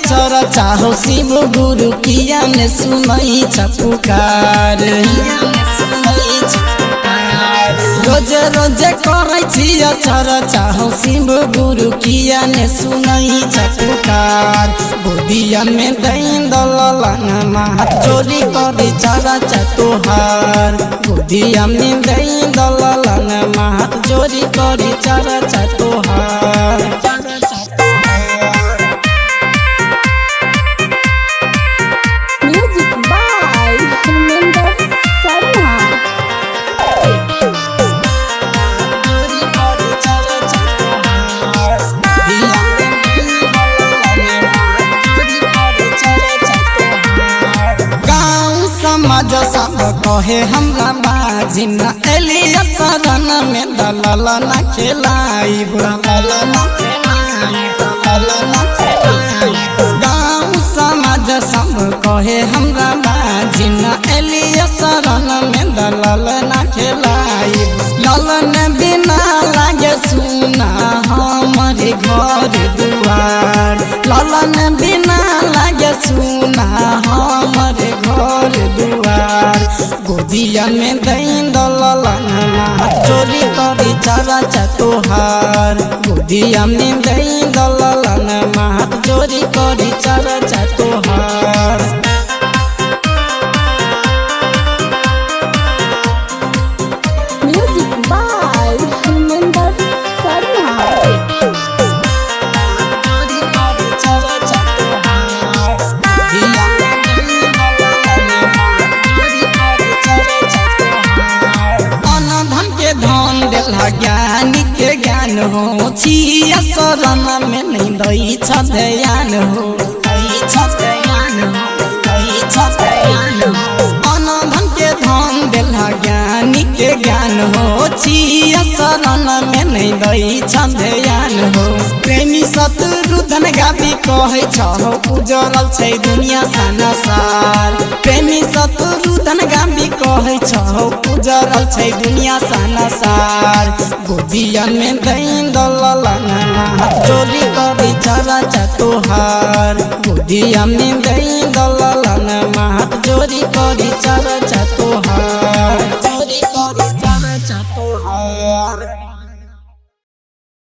अचर चाहो शिव गुरु किया ने सुनई छ पुकार रोज रोज करै छी अचर चाहो शिव गुरु किया ने सुनई छ पुकार गोदिया में दैन दललन हाथ जोड़ी करी चरा तोहार गोदिया में दैन दललन हाथ जोड़ी करी चरा तोहार समाज सब कहे हमरा बाजी न एलिया शरण में दलल न खेलाई गाँव समाज सब कहे हमरा बाजी न एलिया शरण में दलल न खेलाई ललन बिना लागे सुना हमारे घर दुआर ललन बिना लागे सुना हमारे घर दुआर गोदिया में दैन दललन हाथ जोड़ी करी चरा तोहार गोदिया में दैन दललन हाथ जोड़ी करी चरा तोहार ज्ञानी के ज्ञान हो छिया शरण में नहीं दई छ ध्यान हो अनधन के धन देला ज्ञानी के ज्ञान हो छिया शरण में नहीं दई छ ध्यान हो प्रेमी शत्रुधन गाबी कहे छ उजरल छै दुनिया संसार प्रेमी शत्रुधन गाबी कहे छ उजरल छै दुनिया संसार गोदिया में दैन दललन हाथ जोड़ी करी चरा तोहार गोदिया में दैन दललन हाथ जोड़ी करी चरा तोहार